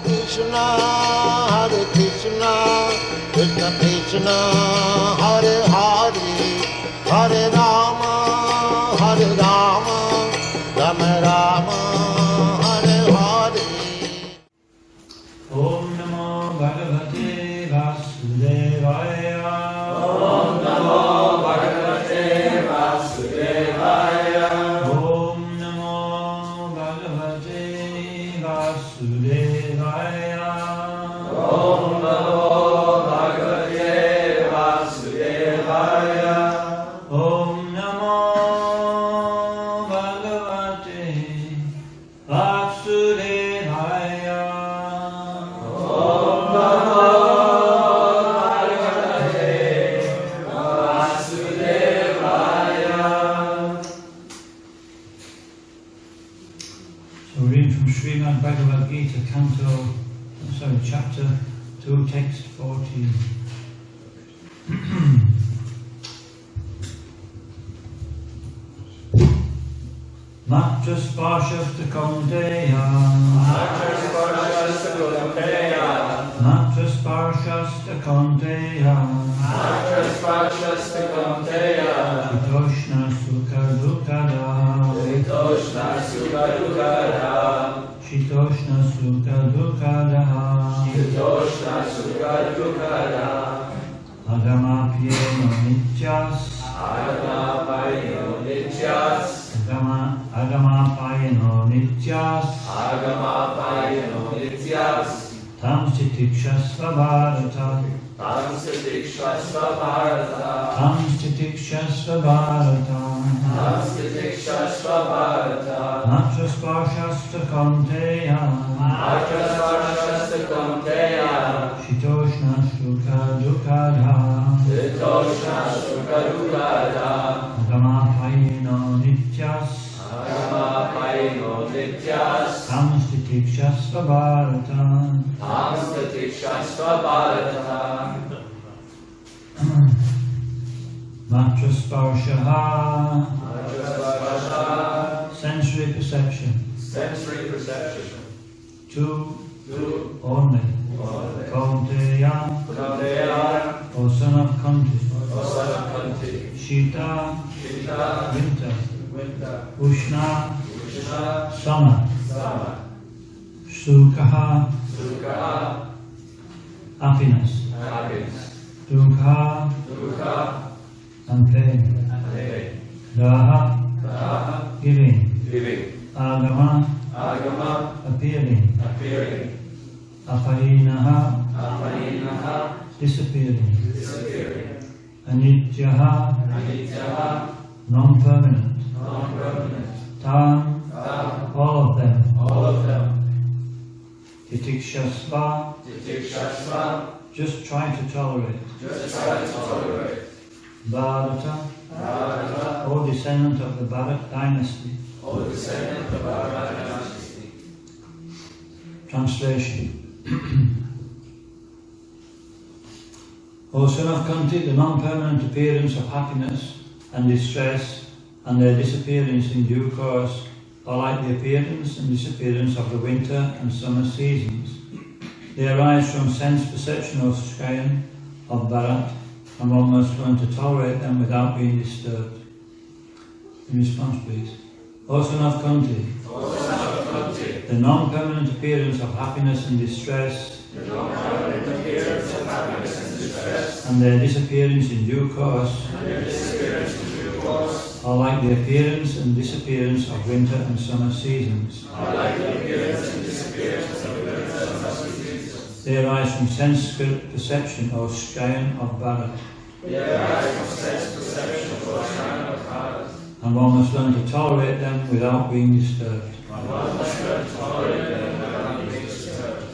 Krishna, Krishna Krishna, Hare Hare, Hare Rama, Rama Rama, Hare Hare. Om Namo Bhagavate Vasudevaya. Om Namo Bhagavate Vasudevaya. Om Namo Bhagavate Vasudevaya. Om Namo Bhagavate Vasudevaya. Om Namo Bhagavate Vasudevaya. Om Namo Bhagavate Vasudevaya. So we're reading from Srimad Bhagavad Gita, chapter 2, text 14. Matra Sparshasta Kaunteya. Matra Sparshasta Kaunteya. Matra Sparshasta Kaunteya. Matra Sparshasta Kaunteya. Shitoshna Sukha Dukkada. Shitoshna Sukha Dukkada. Shitoshna Sukha Dukkada. Shitoshna Sukha Dukkada. Agamapyeno Nityas. Agamapayeno Nityas. Agamapayeno Nityas. Agamapayeno Nityas. Tam Sitikshasva Bharata. Tam Sitikshasva Bharata. Tam Sitikshasva Bharata. Tam Sitikshasva Bharata. Matra Sparshasta Kaunteya. Matra Sparshasta Kaunteya. Shitoshna Sukha Dukkada. Shitoshna Sukha Dukkada. Agamapayeno Nityas. Agamapayeno Nityas. Tam Sitikshasva Bharata. Tam Sitikshasva Bharata. Matra Sparshaha. Matra Sparshah. Sensory perception. Sensory perception. Two Two. only. Only. Kaunteya. Kaunteya. O son of Kunti. O son of Kunti. Shita. Shita. Winter. Winter. Ushna. Krishna. Summer. Summer. Sukha. Sukha. Happiness. Happiness. Dukkha. Dukkha. And pain. Pain. Daha. Daha. Giving. Giving. Agama. Agama. Appearing. Appearing. Aparinaha. Aparinaha. Disappearing. Disappearing. Anityaha. Anityaha. Non-permanent. Non-permanent. Tam. Tam. All of them. All of them. Titikshasva. Titikshasva. Just try to tolerate. Just try to tolerate. Bharata. Bharata. O descendant of the Bharat dynasty. O descendant of our dynasty. Translation. O son of Kunti, the non-permanent appearance of happiness and distress and their disappearance in due course are like the appearance and disappearance of the winter and summer seasons. They arise from sense perception or skayan of Bharat, and one must learn to tolerate them without being disturbed. In response, please. O son of Kunti, O son of Kunti, the non-permanent appearance of happiness and distress the non-permanent appearance of happiness and distress, and their disappearance in due course and their disappearance in due course, are like the appearance and disappearance of winter and summer seasons. are like the appearance and disappearance of winter and summer seasons. They arise from sense perception or skayan of Bharat, They arise from sense perception or skayan of Bharat, and one must learn to tolerate them without being disturbed. and one must learn to tolerate them without being disturbed.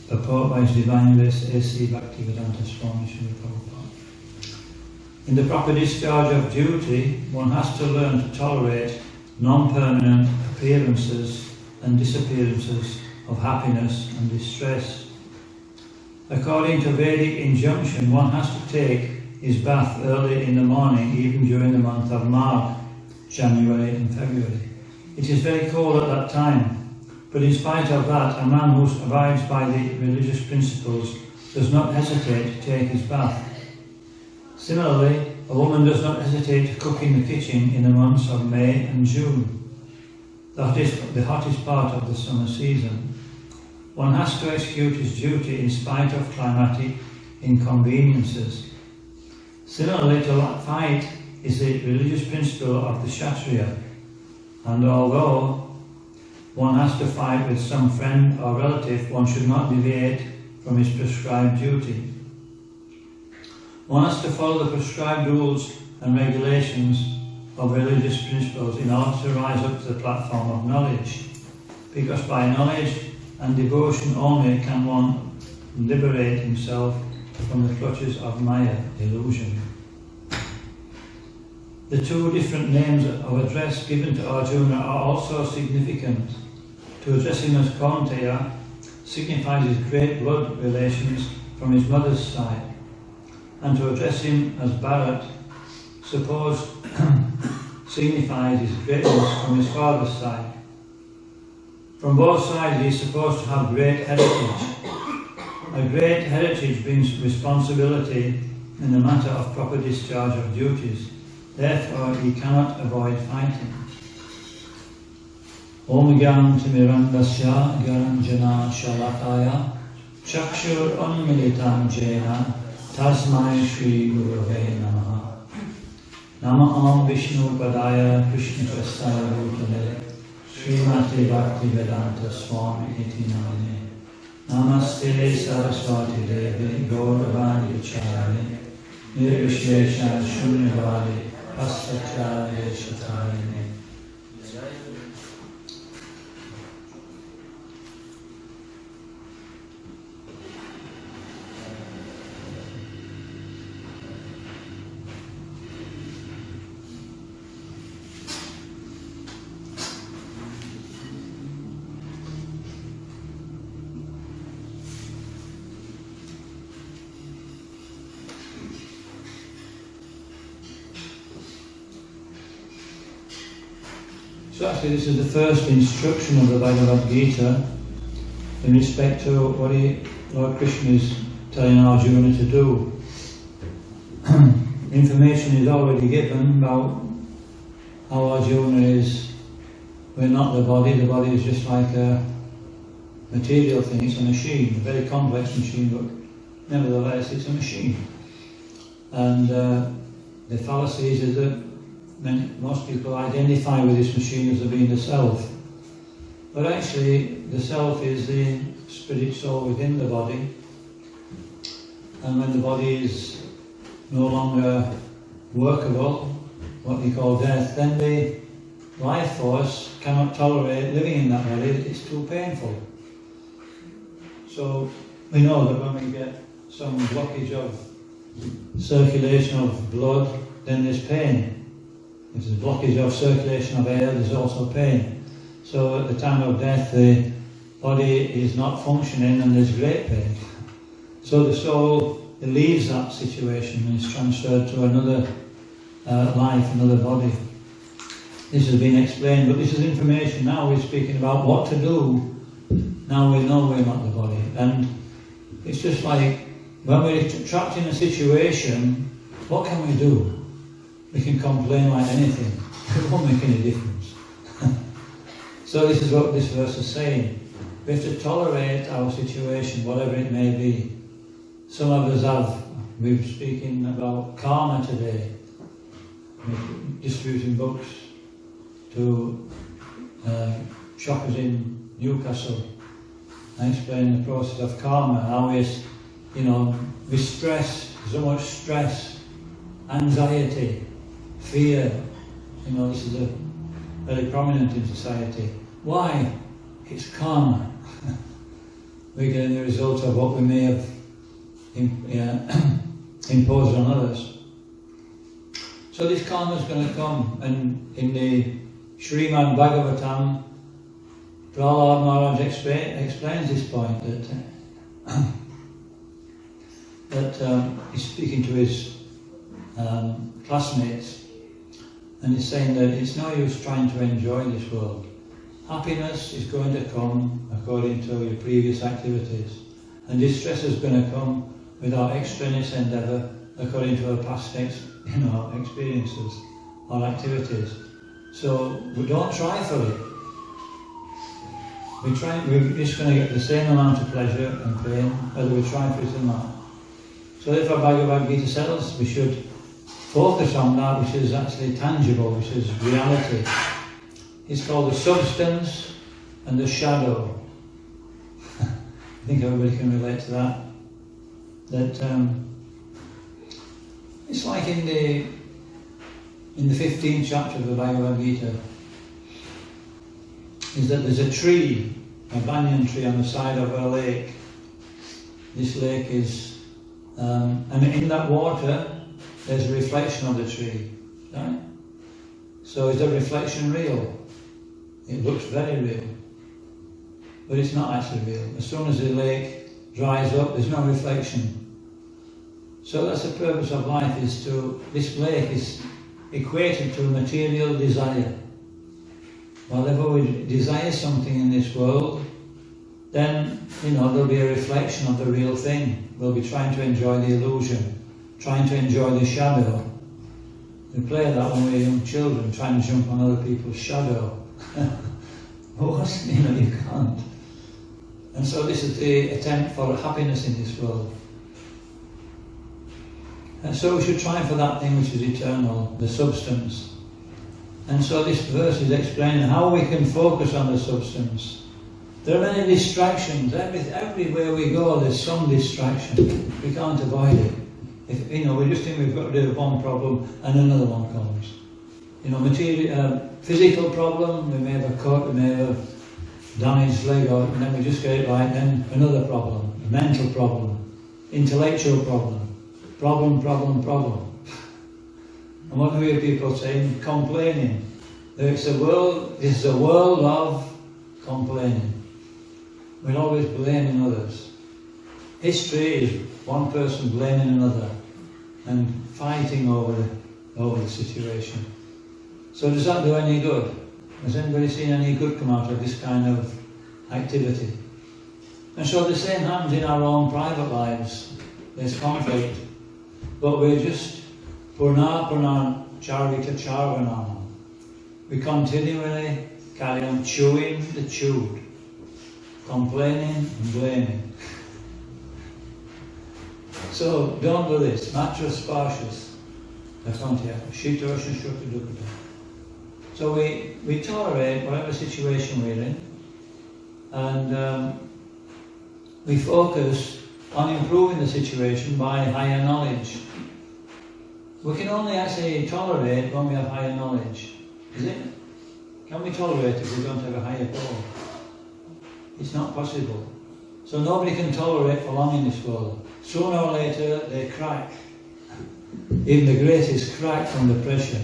Purport by His Divine Grace A.C. Bhaktivedanta Swami Srila Prabhupada. In the proper discharge of duty, one has to learn to tolerate non-permanent appearances and disappearances of happiness and distress. According to Vedic injunction, one has to take his bath early in the morning, even during the month of March, January and February. It is very cold at that time, But in spite of that, a man who abides by the religious principles does not hesitate to take his bath. Similarly, a woman does not hesitate to cook in the kitchen in the months of May and June. That is the hottest part of the summer season. One has to execute his duty in spite of climatic inconveniences. Similarly, to fight is the religious principle of the Kshatriya, and although one has to fight with some friend or relative, one should not deviate from his prescribed duty. One has to follow the prescribed rules and regulations of religious principles in order to rise up to the platform of knowledge, because by knowledge and devotion only can one liberate himself from the clutches of Maya, illusion. The two different names of address given to Arjuna are also significant. To address him as Kaunteya signifies his great blood relations from his mother's side, and to address him as Bharat signifies his greatness from his father's side. From both sides he is supposed to have great heritage. A great heritage brings responsibility in the matter of proper discharge of duties. Therefore he cannot avoid fighting. Om Gyan Timirandasya Garanjana Shalakaya Chakshur Unmilitam Jena Tasmai Shri Gurave Namaha. Namaham Vishnu Padaya Krishna Prasaya Bhutale Srimati Bhakti Vedanta Swami Iti Namane Namaste Saraswati Devi Gauravani Chari Nirvishesha Shunyavadi Pasacharya Shatarini. So actually this is the first instruction of the Bhagavad Gita in respect to what Lord Krishna is telling Arjuna to do. Information is already given about how Arjuna is, we're not the body is just like a material thing, it's a machine, a very complex machine, but nevertheless it's a machine. And the fallacy is that most people identify with this machine as being the self. But actually the self is the spirit soul within the body. And when the body is no longer workable, what we call death, then the life force cannot tolerate living in that body, it's too painful. So we know that when we get some blockage of circulation of blood, then there's pain. If there's a blockage of circulation of air, there's also pain. So at the time of death, the body is not functioning and there's great pain. So the soul leaves that situation and is transferred to another life, another body. This has been explained, but this is information. Now we're speaking about what to do. Now we know we're not the body. And it's just like when we're trapped in a situation, what can we do? We can complain like anything. It won't make any difference. So this is what this verse is saying. We have to tolerate our situation, whatever it may be. Some of us have, we're speaking about karma today. We're distributing books to shoppers in Newcastle. I explain the process of karma, how it's, with stress, so much stress, anxiety, fear, this is very prominent in society. Why? It's karma. We're getting the result of what we may have imposed on others. So this karma is going to come, and in the Srimad Bhagavatam, Prahlad Maharaj explains this point that he's speaking to his classmates, and he's saying that it's no use trying to enjoy this world. happiness is going to come according to your previous activities, and distress is going to come with our extraneous endeavour according to our past experiences or activities. So we don't try for it. We're just going to get the same amount of pleasure and pain whether we try for it or not. So therefore Bhagavad Gita says we should focus on that which is actually tangible, which is reality. It's called the substance and the shadow. I think everybody can relate to that. It's like in the 15th chapter of the Bhagavad Gita, is that there's a tree, a banyan tree on the side of a lake. This lake is, and in that water there's a reflection of the tree, right? So is the reflection real? It looks very real, but it's not actually real. As soon as the lake dries up, there's no reflection. So that's the purpose of life, this lake is equated to material desire. Whenever we desire something in this world, then, there'll be a reflection of the real thing. We'll be trying to enjoy the illusion, trying to enjoy the shadow. We play that when we're young children, trying to jump on other people's shadow. But you can't. And so this is the attempt for happiness in this world. And so we should try for that thing which is eternal, the substance. And so this verse is explaining how we can focus on the substance. There are many distractions. Everywhere we go, there's some distraction. We can't avoid it. We just think we've got to deal with one problem and another one comes. Physical problem, we may have a cut, we may have a damaged leg, and then we just get it right, then another problem, a mental problem, intellectual problem. And what do we hear people saying? Complaining. This is a world of complaining. We're always blaming others. History is one person blaming another and fighting over the situation. So does that do any good? Has anybody seen any good come out of this kind of activity? And so the same happens in our own private lives. There's conflict. But we're just purna charvita charvanam. We continually carry on chewing the chewed, complaining and blaming. So don't do this. Matras sparshas. So we tolerate whatever situation we're in, and we focus on improving the situation by higher knowledge. We can only actually tolerate when we have higher knowledge, is it? Can we tolerate if we don't have a higher goal? It's not possible. So nobody can tolerate for long in this world. Sooner or later they crack. Even the greatest crack from the pressure.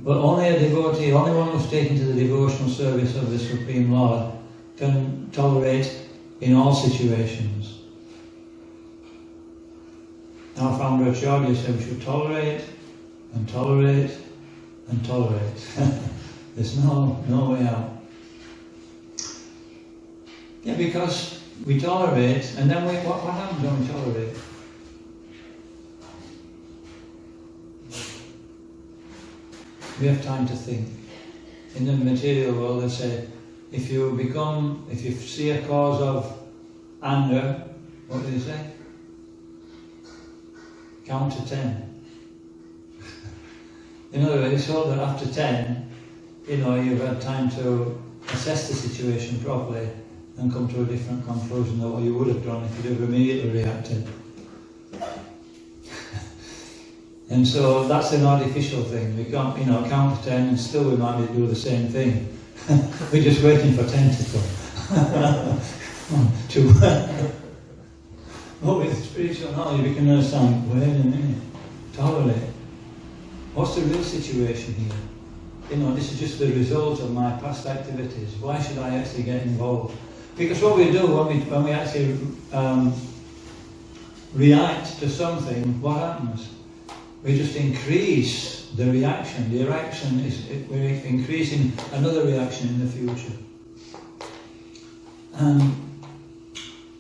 But only a devotee, only one who's taken to the devotional service of the Supreme Lord can tolerate in all situations. Our founder Acharya said we should tolerate and tolerate and tolerate. There's no way out. Yeah, because we tolerate, and then what happens when we tolerate? We have time to think. In the material world they say, if you see a cause of anger, what do they say? Count to 10. In other words, so that after 10, you've had time to assess the situation properly and come to a different conclusion than what you would have done if you'd have immediately reacted. And so that's an artificial thing. We can't, count to 10 and still we might do the same thing. We're just waiting for 10 to come. 1, 2. But with spiritual knowledge we can understand, wait a minute, tolerate. What's the real situation here? This is just the result of my past activities. Why should I actually get involved? Because what we do when we actually react to something, what happens? we just increase the reaction. The reaction is, we're increasing another reaction in the future.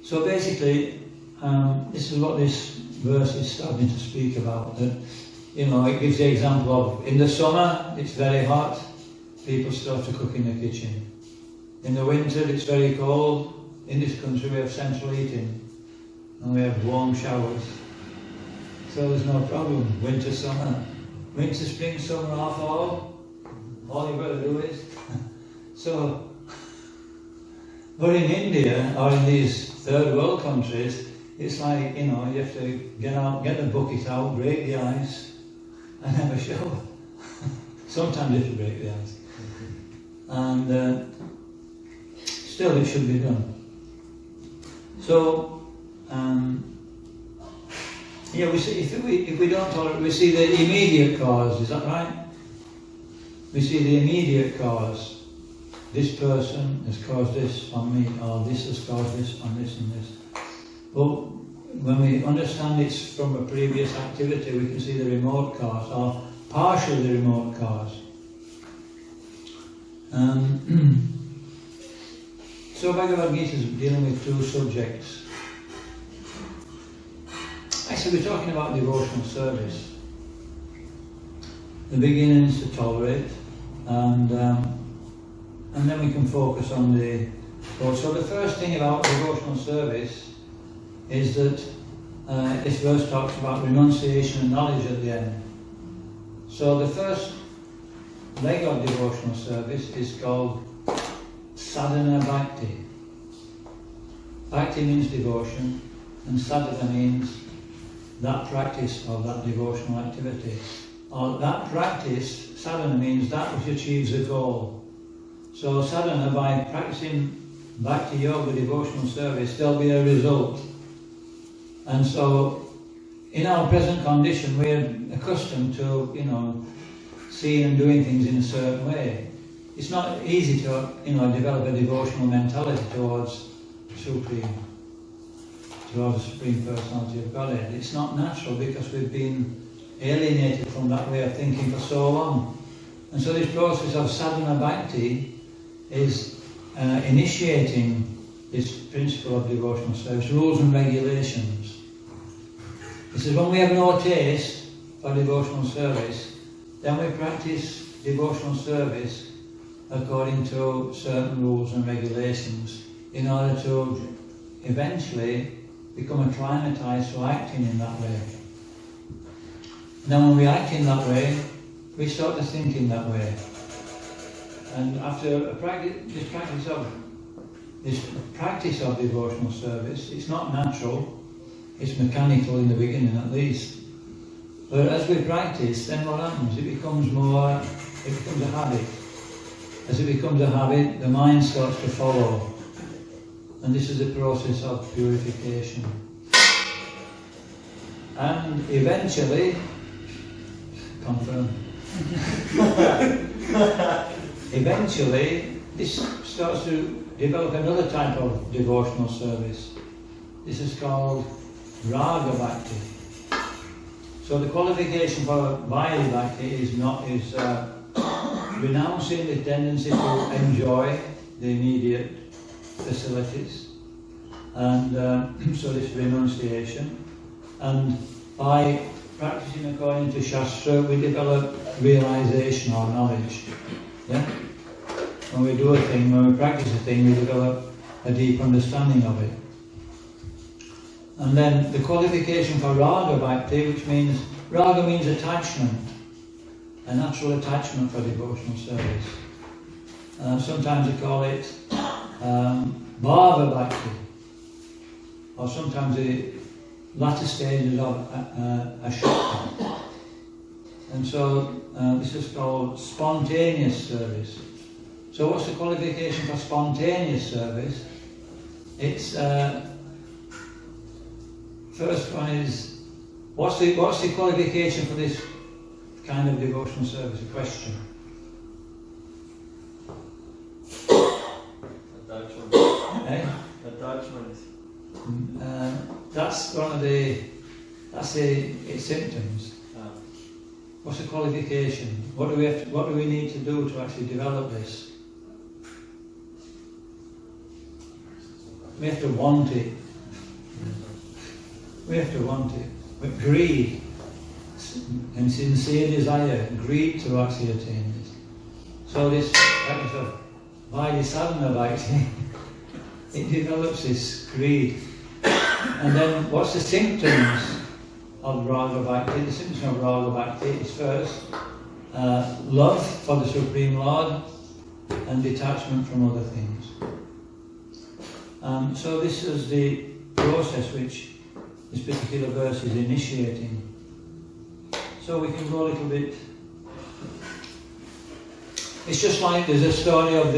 So basically, this is what this verse is starting to speak about. That, you know, it gives the example of, in the summer, it's very hot, people start to cook in the kitchen. In the winter, it's very cold. In this country, we have central heating, and we have warm showers. So there's no problem. Winter, summer. Winter, spring, summer, or fall. All you've got to do is. So, but in India, or in these third world countries, it's like, you know, you have to get the bucket out, break the ice, and have a shower. Sometimes you have to break the ice. And still it should be done. So, yeah, we see, if we don't tolerate, we see the immediate cause, is that right? We see the immediate cause. This person has caused this on me, or this has caused this on this and this. But when we understand it's from a previous activity, we can see the remote cause, or partially the remote cause. So Bhagavad Gita is dealing with two subjects. Actually, we're talking about devotional service. The beginning is to tolerate, and then we can focus on the. So the first thing about devotional service is that this verse talks about renunciation and knowledge at the end. So the first leg of devotional service is called sadhana bhakti. Bhakti means devotion, and sadhana means that practice of that devotional activity. Or that practice, sadhana means that which achieves a goal. So sadhana, by practicing bhakti yoga, devotional service, there'll be a result. And so, in our present condition, we're accustomed to, you know, seeing and doing things in a certain way. It's not easy to, you know, develop a devotional mentality towards Supreme, towards the Supreme Personality of Godhead. It's not natural because we've been alienated from that way of thinking for so long. And so this process of sadhana bhakti is initiating this principle of devotional service, rules and regulations. It says when we have no taste for devotional service, then we practice devotional service according to certain rules and regulations in order to eventually become acclimatized to acting in that way. Now when we act in that way, we start to think in that way. And after this practice of devotional service, it's not natural, it's mechanical in the beginning at least. But as we practice, then what happens? It becomes a habit. As it becomes a habit, the mind starts to follow. And this is a process of purification. And eventually, confirm, eventually this starts to develop another type of devotional service. This is called raga bhakti. So the qualification for vaidhi bhakti is renouncing the tendency to enjoy the immediate facilities, and so this renunciation, and by practicing according to Shastra we develop realization or knowledge. Yeah? When we do a thing, when we practice a thing, we develop a deep understanding of it. And then the qualification for raga bhakti, which means, raga means attachment, a natural attachment for devotional service. Sometimes they call it bhava bhakti, or sometimes the latter stages of ashokta. And so this is called spontaneous service. So what's the qualification for spontaneous service? It's first one is what's the qualification for this kind of devotional service? A question. Attachment. Eh? Attachment. That's one of its symptoms. what's the qualification? What do we need to do to actually develop this? We have to want it. We have to want it. But greed and sincere desire, greed to actually attain this. So this kind of Vaidhi sadhana bhakti, it develops this greed. And then what's the symptoms of Raga Bhakti? The symptoms of Raga Bhakti is first love for the Supreme Lord and detachment from other things. So this is the process which this particular verse is initiating. So we can go a little bit. It's just like there's a story of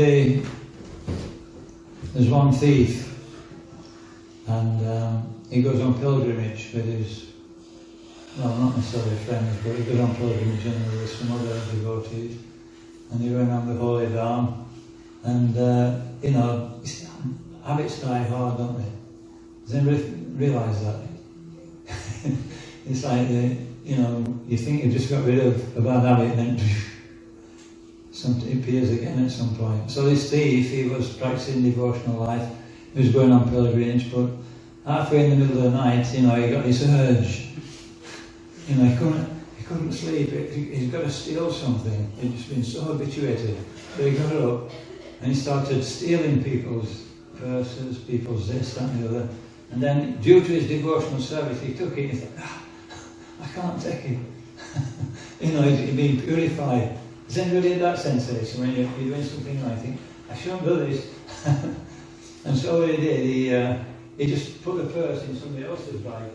there's one thief, and he goes on pilgrimage with his, well, not necessarily friends, but he goes on pilgrimage with some other devotees, and he went on the Holy Dham, and habits die hard, don't they? Does anybody realise that? It's like, you think you've just got rid of a bad habit and then it appears again at some point. So this thief, he was practicing devotional life, he was going on pilgrimage, but halfway in the middle of the night, he got this urge. He couldn't sleep, he's got to steal something. He'd just been so habituated. So he got up and he started stealing people's purses, people's this, that and the other. And then, due to his devotional service, he took it and he thought, I can't take it. He'd been purified. Has anybody had that sensation when you're doing something and I think, I shouldn't do this? And so what he did, he just put the purse in somebody else's bag.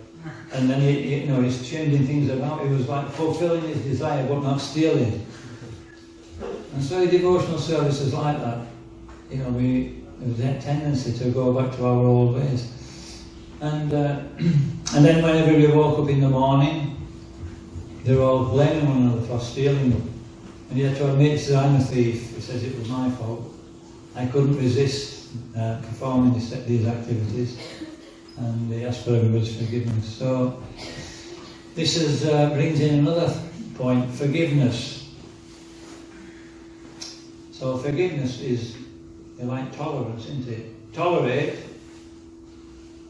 And then he's changing things about. He was like fulfilling his desire but not stealing. And so his devotional service is like that. There's that tendency to go back to our old ways. And then when everybody woke up in the morning, they were all blaming one another for stealing them. And he had to admit, he said, I'm a thief. He says, it was my fault. I couldn't resist performing these activities. And he asked for everybody's forgiveness. So this brings in another point, forgiveness. So forgiveness is like tolerance, isn't it? Tolerate.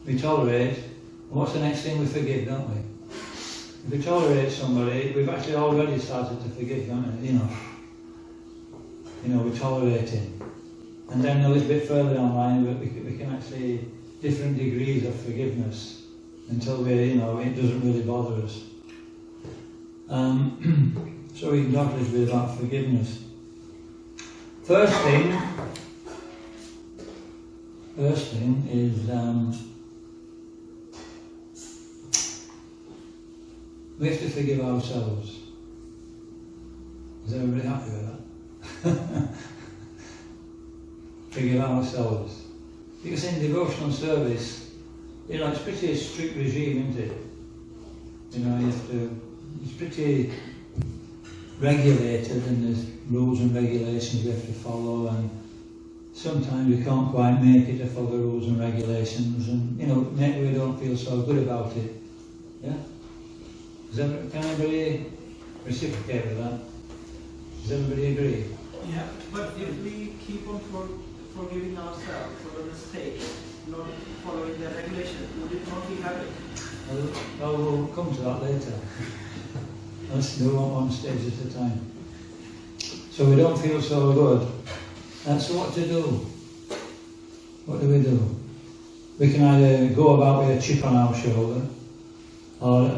We tolerate. And what's the next thing we forgive, don't we? If we tolerate somebody, we've actually already started to forgive, don't we? We're tolerating. And then a little bit further down the line, we can actually, different degrees of forgiveness until it doesn't really bother us. So we can talk a little bit about forgiveness. First thing is we have to forgive ourselves. Is everybody happy with that? Forgive ourselves. Because in devotional service, it's pretty a strict regime, isn't it? It's pretty regulated, and there's rules and regulations we have to follow, and sometimes we can't quite make it to follow the rules and regulations, and maybe we don't feel so good about it. Yeah? Can anybody reciprocate with that? Does everybody agree? Yeah, but if we keep on forgiving ourselves for the mistake, not following the regulation, would it not be habit? Well, we'll come to that later. Let's do one stage at a time. So we don't feel so good. So what to do? What do we do? We can either go about with a chip on our shoulder, or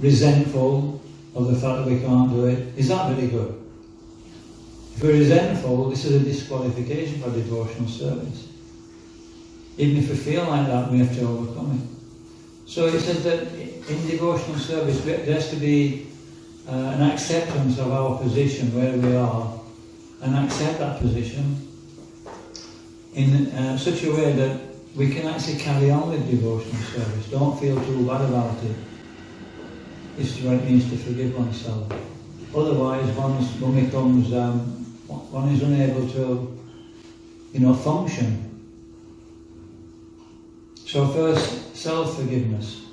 resentful of the fact that we can't do it. Is that really good? If we're resentful, this is a disqualification for devotional service. Even if we feel like that, we have to overcome it. So it says that in devotional service there has to be an acceptance of our position where we are, and accept that position in such a way that we can actually carry on with devotional service. Don't feel too bad about it. This is what it means to forgive oneself. Otherwise, one becomes, one is unable to, function. So first, self-forgiveness.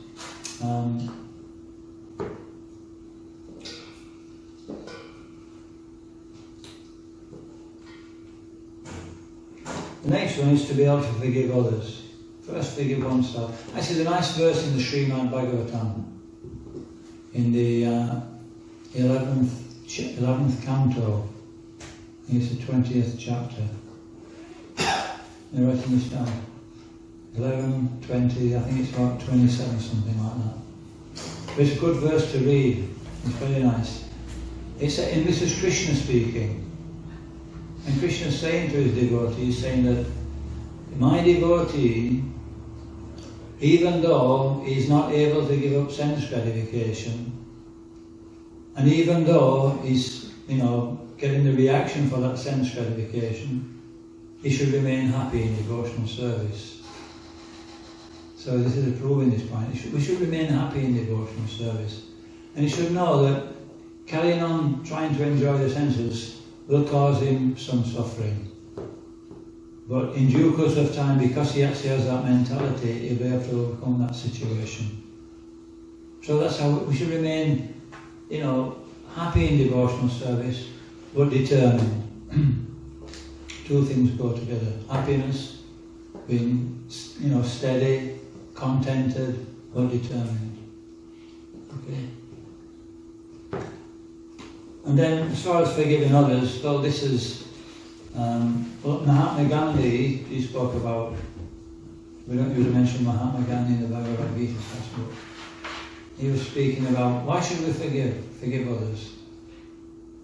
next one is to be able to forgive others. First, forgive oneself. Actually, the nice verse in the Srimad Bhagavatam, in the 11th canto, I think it's the 20th chapter. You're writing this down. 11, 20, I think it's about 27, something like that. But it's a good verse to read. It's very nice. This is Krishna speaking. And Krishna is saying to his devotees, saying that my devotee, even though he's not able to give up sense gratification, and even though he's, getting the reaction for that sense gratification, he should remain happy in devotional service. So this is proving this point. We should remain happy in devotional service. And he should know that carrying on trying to enjoy the senses will cause him some suffering. But in due course of time, because he actually has that mentality, he'll be able to overcome that situation. So that's how we should remain, happy in devotional service, but determined. Two things go together. Happiness, being, steady, contented, but determined. Okay. And then, as far as forgiving others, well, this is what Mahatma Gandhi, he spoke about. We don't usually mention Mahatma Gandhi in the Bhagavad Gita textbook. He was speaking about why should we forgive others?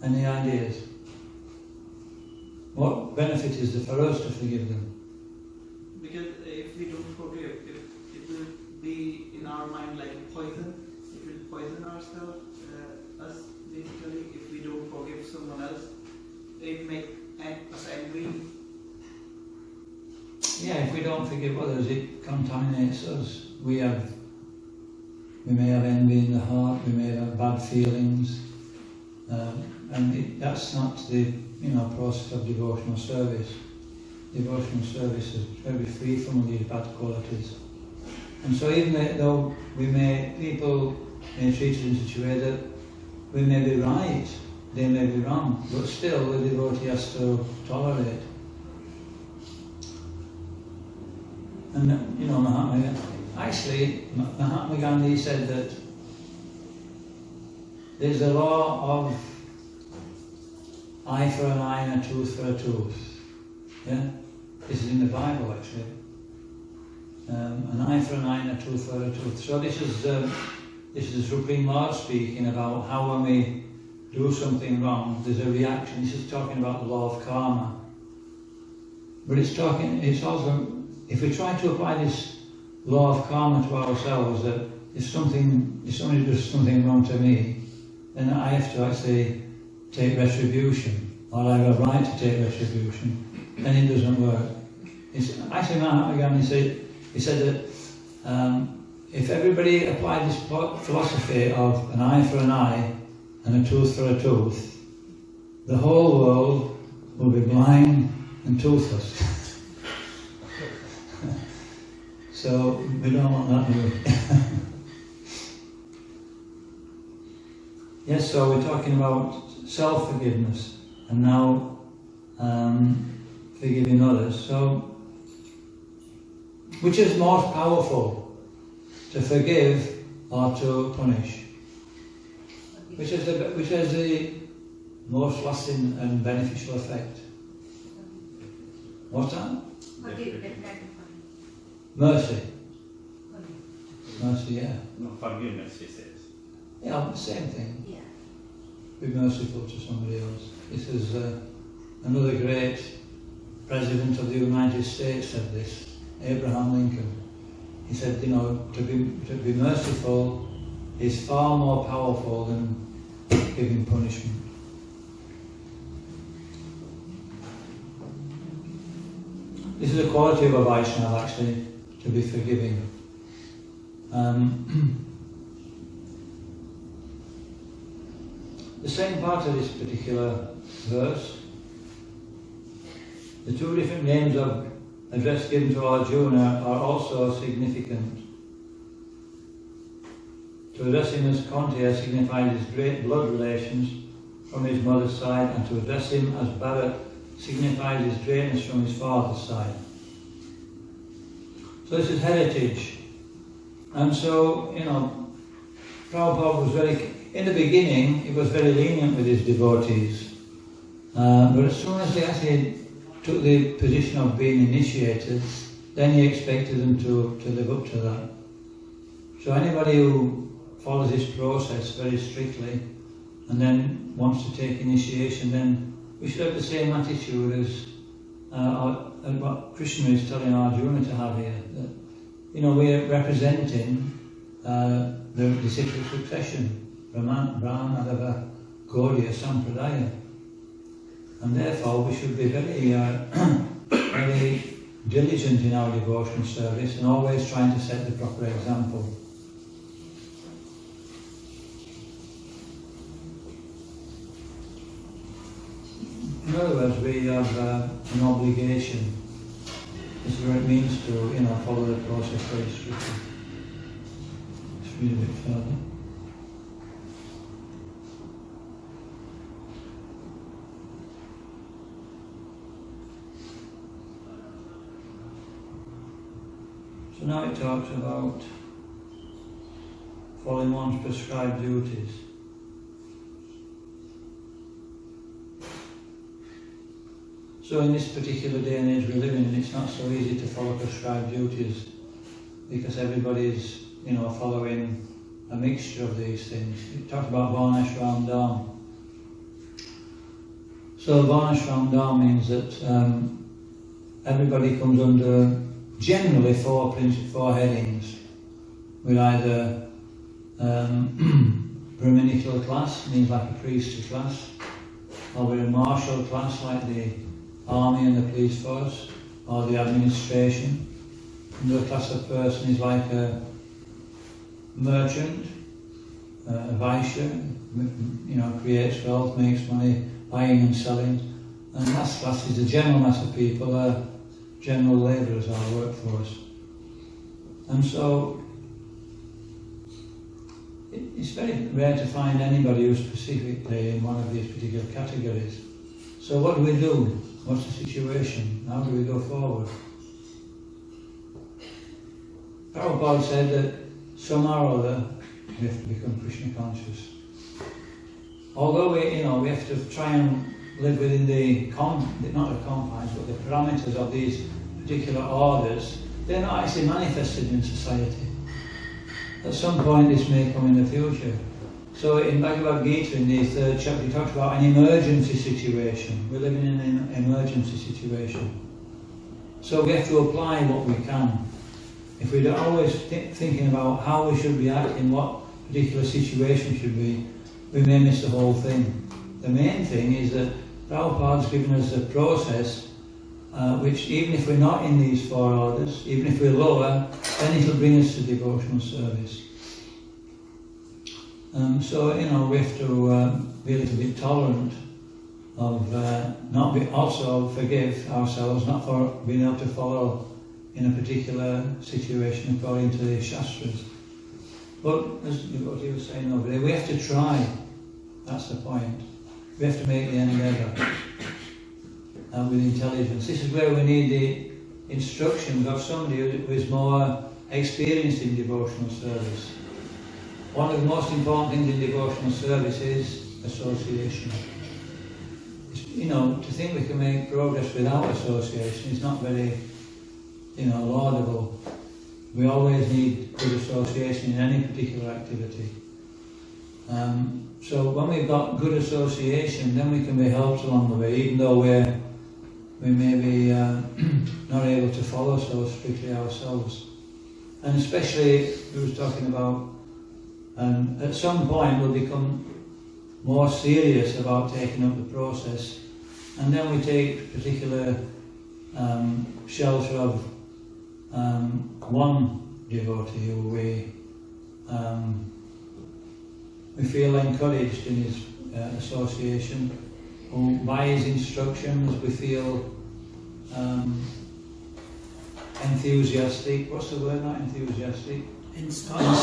Any ideas? What benefit is there for us to forgive them? Because if we don't forgive, it will be in our mind like poison. It will poison ourselves, us basically. If we don't forgive someone else, it makes us angry. Yeah, if we don't forgive others, it contaminates us. We may have envy in the heart. We may have bad feelings, and that's not the process of devotional service. Devotional service is very free from these bad qualities. And so even though people may treat us in such a way that we may be right, they may be wrong, but still the devotee has to tolerate. And Mahatma Gandhi said that there's a law of eye for an eye and a tooth for a tooth. Yeah? This is in the Bible actually. An eye for an eye and a tooth for a tooth. So this is the Supreme Lord speaking about how when we do something wrong, there's a reaction. This is talking about the law of karma. But it's also, if we try to apply this law of karma to ourselves, that if somebody does something wrong to me, then I have to actually take retribution, or I have a right to take retribution, then it doesn't work. Actually, Mahatma Gandhi said that if everybody applied this philosophy of an eye for an eye and a tooth for a tooth, the whole world will be blind and toothless. So we don't want that, do we? Yes, so we're talking about self-forgiveness and now forgiving others. So, which is more powerful, to forgive or to punish? Which has the most lasting and beneficial effect? What's that? Mercy. Mercy, yeah. No, forgiveness, he says. Yeah, same thing. Yeah. Be merciful to somebody else. This is another great President of the United States said this, Abraham Lincoln. He said, to be merciful is far more powerful than giving punishment. This is a quality of a Vaishnava, actually, to be forgiving. The same part of this particular verse, the two different names of address given to Arjuna are also significant. To address him as Kunti signifies his great blood relations from his mother's side, and to address him as Bharat signifies his drainage from his father's side. So this is heritage. And so, Prabhupada was in the beginning, he was very lenient with his devotees. But as soon as they actually took the position of being initiated, then he expected them to live up to that. So anybody who follows this process very strictly and then wants to take initiation, then we should have the same attitude as what Krishna is telling Arjuna to have here. That, we're representing the disciplic succession, Brahman, Adava, Gaudiya, Sampradaya. And therefore we should be very, very diligent in our devotional service and always trying to set the proper example. In other words, we have an obligation. This is what it means to, follow the process very strictly. Let's read a bit further. So now it talks about following one's prescribed duties. So in this particular day and age we live in, it's not so easy to follow prescribed duties because everybody's, following a mixture of these things. It talks about Varnashram Dham. So Varnashram Dham means that everybody comes under generally four headings. We're either Brahminical class, means like a priestly class, or we're a martial class like the army and the police force, or the administration. Another class of person is like a merchant, a Vaishya, creates wealth, makes money, buying and selling. And last class is the general mass of people, general labourers, our workforce. And so it's very rare to find anybody who's specifically in one of these particular categories. So what do we do? What's the situation? How do we go forward? Prabhupada said that somehow or other we have to become Krishna conscious. Although we have to try and live within not the confines, but the parameters of these particular orders, they're not actually manifested in society. At some point this may come in the future. So in Bhagavad Gita, in the 3rd chapter, he talks about an emergency situation. We're living in an emergency situation. So we have to apply what we can. If we're always thinking about how we should react in what particular situation should be, we may miss the whole thing. The main thing is that Prabhupada's given us a process which, even if we're not in these four orders, even if we're lower, then it'll bring us to devotional service. So we have to be a little bit tolerant of also forgive ourselves, not for being able to follow in a particular situation according to the Shastras. But as what he was saying over there, we have to try. That's the point. We have to make the endeavour with intelligence. This is where we need the instructions of somebody who is more experienced in devotional service. One of the most important things in devotional service is association. To think we can make progress without association is not very, laudable. We always need good association in any particular activity. So when we've got good association, then we can be helped along the way, even though we may be not able to follow so strictly ourselves. And especially, we was talking about, at some point we'll become more serious about taking up the process, and then we take particular shelter of one devotee who we feel encouraged in his association, who by his instructions we feel enthusiastic. What's the word, not enthusiastic? Inspired,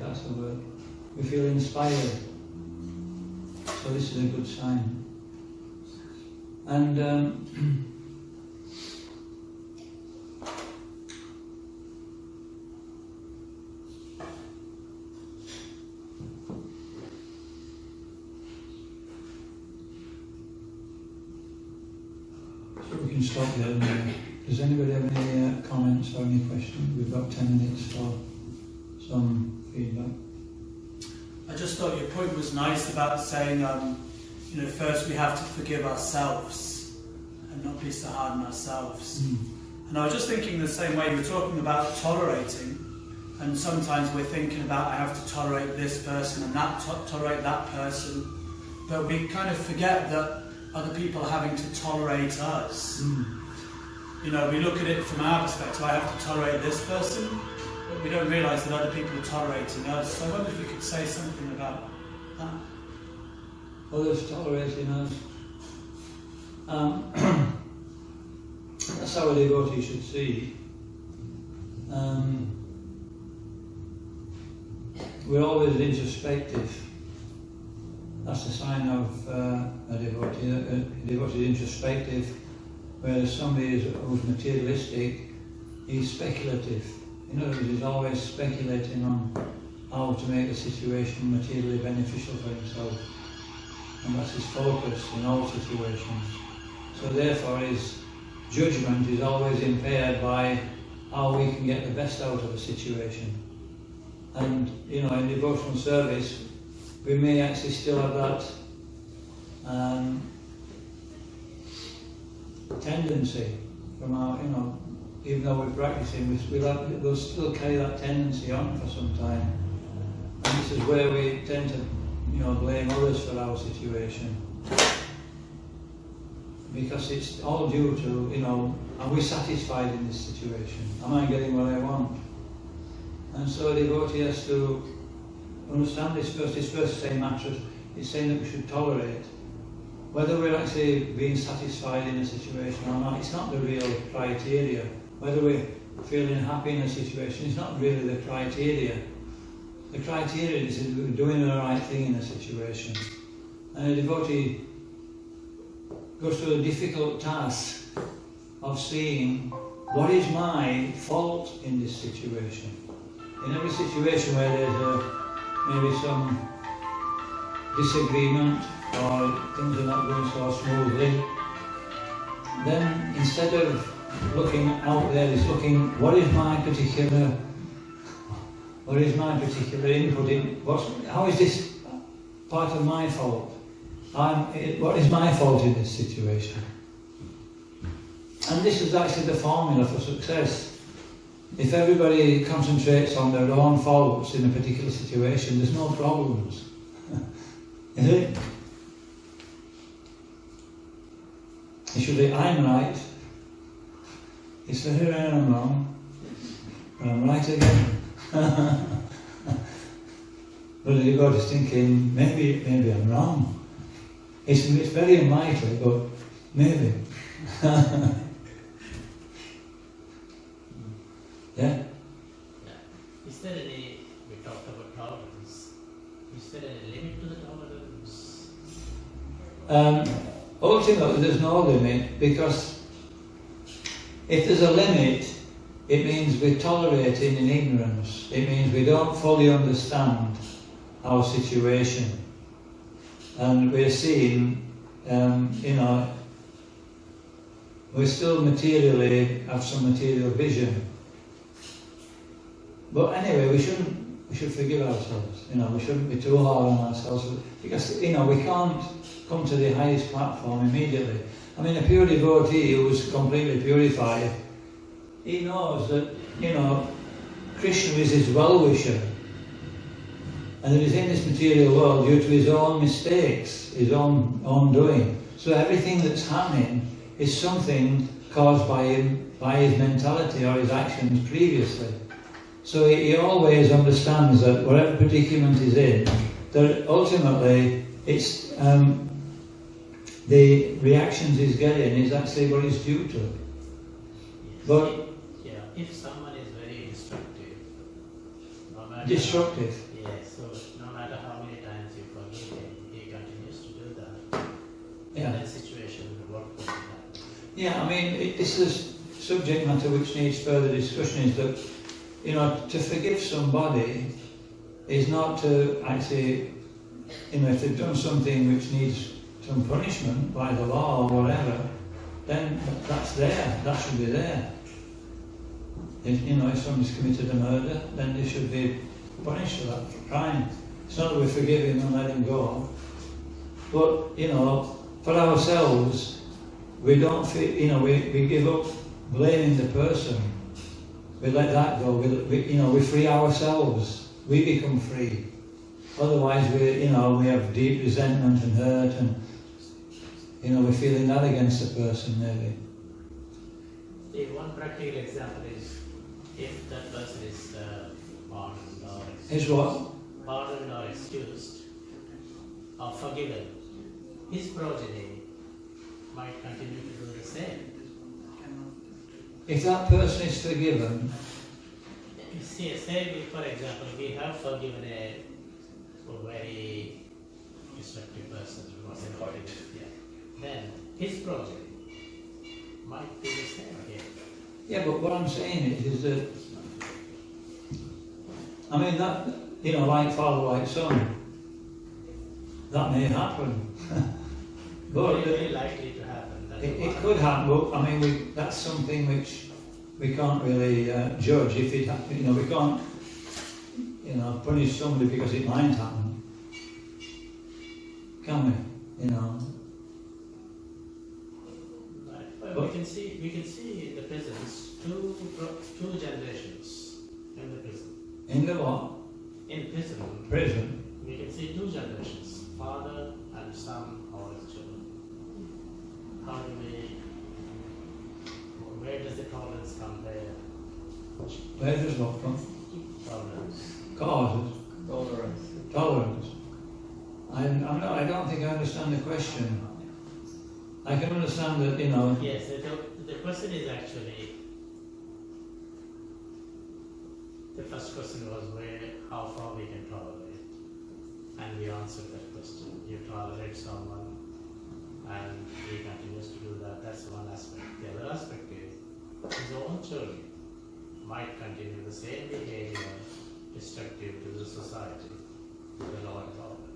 that's the word. We feel inspired. So this is a good sign. And so we can stop there. Does anybody have any comments or any questions? We've got 10 minutes for some feedback. I just thought your point was nice about saying, first we have to forgive ourselves and not be so hard on ourselves. And I was just thinking the same way, we're talking about tolerating, and sometimes we're thinking about, I have to tolerate this person and tolerate that person, but we kind of forget that other people are having to tolerate us. We look at it from our perspective, I have to tolerate this person, but we don't realise that other people are tolerating us. So I wonder if you could say something about that. Others tolerating us. That's how a devotee should see. We're always introspective. That's a sign of a devotee. A devotee is introspective, whereas somebody who's materialistic, he's speculative. In other words, he's always speculating on how to make the situation materially beneficial for himself. And that's his focus in all situations. So therefore his judgment is always impaired by how we can get the best out of a situation. And in devotional service we may actually still have that tendency from our, even though we're practicing, we'll still carry that tendency on for some time. And this is where we tend to blame others for our situation. Because it's all due to, are we satisfied in this situation? Am I getting what I want? And so a devotee has to understand this first. This first saying matters. It's saying that we should tolerate. Whether we're actually being satisfied in a situation or not, it's not the real criteria. Whether we're feeling happy in a situation is not really the criteria. The criteria is that we're doing the right thing in a situation. And a devotee goes through a difficult task of seeing what is my fault in this situation. In every situation where there's maybe some disagreement or things are not going so smoothly, then instead of looking out there, it's looking, what is my particular input in, how is this part of my fault? What is my fault in this situation? And this is actually the formula for success. If everybody concentrates on their own faults in a particular situation, there's no problems. Is it? It should be, I'm right. It's the here I'm wrong. But I'm right again. But the devotee's thinking, maybe I'm wrong. It's very unlikely, but maybe. Yeah? Is there any, we talked about tolerance, is there any limit to the tolerance? Ultimately there's no limit, because if there's a limit, it means we're tolerating in ignorance. It means we don't fully understand our situation. And we're seeing, we still materially have some material vision. But anyway, we should forgive ourselves. We shouldn't be too hard on ourselves, because we can't come to the highest platform immediately. I mean, a pure devotee who is completely purified, he knows that Krishna is his well-wisher, and that he's in this material world due to his own mistakes, his own doing. So everything that's happening is something caused by him, by his mentality or his actions previously. So he always understands that whatever predicament he's in, that ultimately it's the reactions he's getting is actually what he's due to. But if someone is very destructive, no matter destructive. So no matter how many times you forgive him, he continues to do that. Yeah. In that situation, what Yeah, I mean, this is subject matter which needs further discussion. Is that, you know, to forgive somebody is not to actually, you know, if they've done something which needs some punishment by the law or whatever, then that's there. That should be there. If, you know, if somebody's committed a murder, then they should be punished for that crime. It's not that we forgive him and let him go, but, you know, for ourselves, we don't feel, you know, we give up blaming the person. We let that go. We free ourselves. We become free. Otherwise, we have deep resentment and hurt, and, you know, we're feeling that against the person, maybe. See, one practical example is if that person is pardoned or Is what? Pardoned or excused or forgiven, his progeny might continue to do the same. If that person is forgiven, You see, say, for example, we have forgiven a very destructive person who was embodied, then his progeny might do the same again. yeah, but what I'm saying is that, I mean, that, you know, like father, like son, that may happen. But Very likely to happen. it could happen, but I mean, that's something which we can't really judge. If it, you know, we can't, you know, punish somebody because it might happen, can we? You know. Well, we can see in the prisons two generations in the prison. In the what? In prison. Prison. We can see two generations, father and son or his children. How do where does the tolerance come there? Where does what come? Tolerance. Causes. Tolerance. Tolerance. I don't think I understand the question. I can understand that, you know. Yes, the question is actually, the first question was how far we can tolerate, and we answered that question. You tolerate someone and he continues to do that, that's one aspect. The other aspect is, his own children might continue the same behavior destructive to the society, to the law and order.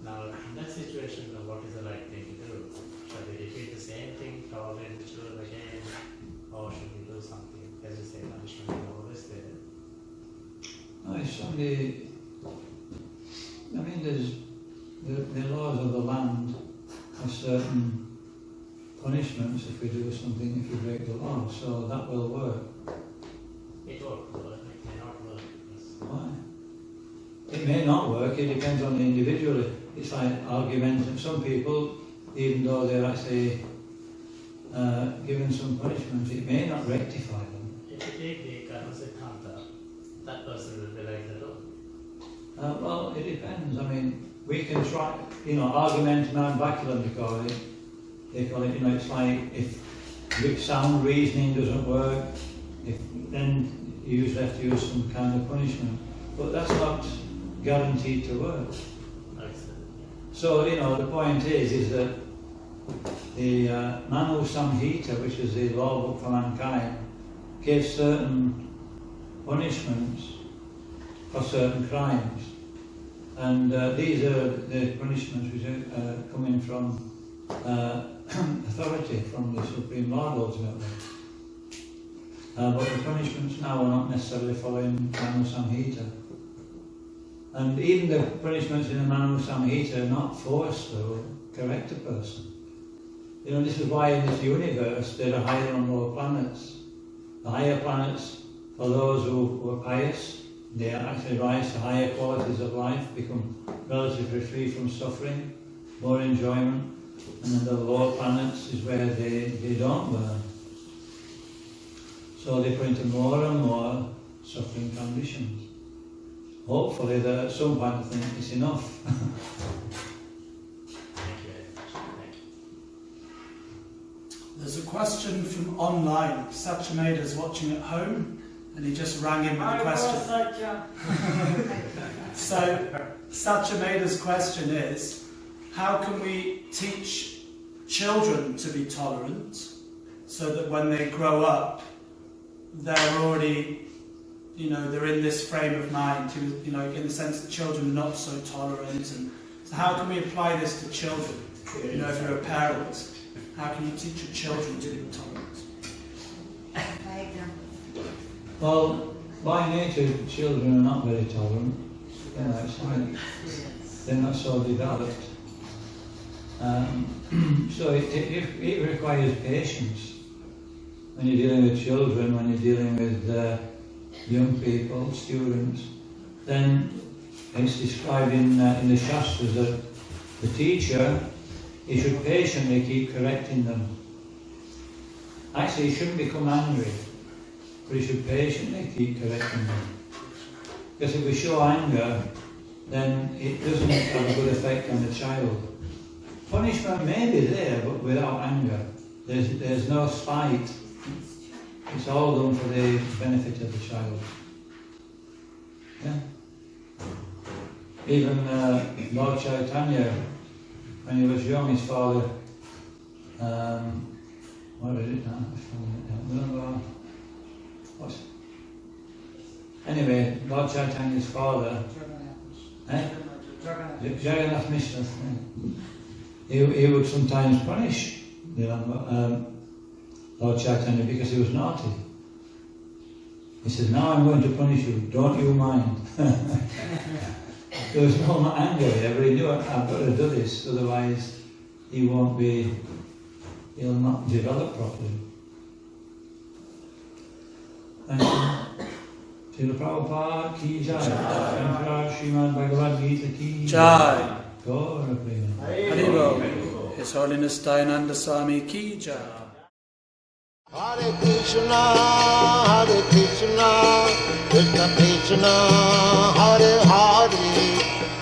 Now, in that situation, what is the right thing to do? Shall we repeat the same thing, tolerate the children again, or should we do something? As you say, punishment is always there. No, if somebody, I mean, there's the laws of the land have certain punishments if we do something, if we break the law, so that will work. It won't work, it may not work. Why? It may not work, it depends on the individual. It's like argument. Some people, even though they're actually given some punishment, it may not rectify them. If you take the karma siddhanta, that person will be like that. Well, it depends. I mean, we can try, you know, argumentum ad baculum, they call it. They call it, you know, it's like if sound reasoning doesn't work, then you usually have to use some kind of punishment. But that's not guaranteed to work. So, you know, the point is that the Manu Samhita, which is the law book for mankind, gives certain punishments for certain crimes. And these are the punishments which are coming from authority, from the Supreme Lord ultimately. But the punishments now are not necessarily following Manu Samhita. And even the punishments in the Manu Samhita are not forced to correct a person. You know, this is why in this universe there are higher and lower planets. The higher planets, for those who are pious, they actually rise to higher qualities of life, become relatively free from suffering, more enjoyment. And then the lower planets is where they don't learn. So they put into more and more suffering conditions. Hopefully that at some point I think it's enough. Thank you very much. Thank you. There's a question from online. Satchameda's watching at home and he just rang in with a question. So Satchameda's question is, how can we teach children to be tolerant, so that when they grow up, they're already, they're in this frame of mind to, in the sense that children are not so tolerant. And so how can we apply this to children? If you're a parent, how can you teach your children to be tolerant? Well, by nature, children are not very tolerant. They're not so developed. So it requires patience. When you're dealing with children, when you're dealing with young people, students, then it's described in the Shastras that the teacher, he should patiently keep correcting them. Actually, he shouldn't become angry, but he should patiently keep correcting them. Because if we show anger, then it doesn't have a good effect on the child. Punishment may be there, but without anger. There's no spite. It's all done for the benefit of the child. Yeah. Even Lord Chaitanya, when he was young, his father, what is it now? Anyway, Lord Chaitanya's father, Jagannath Mishra, he would sometimes punish Lord Chaitanya because he was naughty. He said, now I'm going to punish you, don't you mind. There was no anger there, but he knew, I've got to do this, otherwise he'll not develop properly. Thank you. Srila Prabhupada ki jai. Emperor Srimad Bhagavad Gita ki Jai. Gaura Prema. Haribol. His Holiness Dayananda Swami ki jai. Hare Krishna, Krishna Krishna, Hare Hare,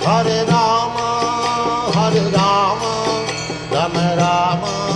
Hare Rama, Rama Rama.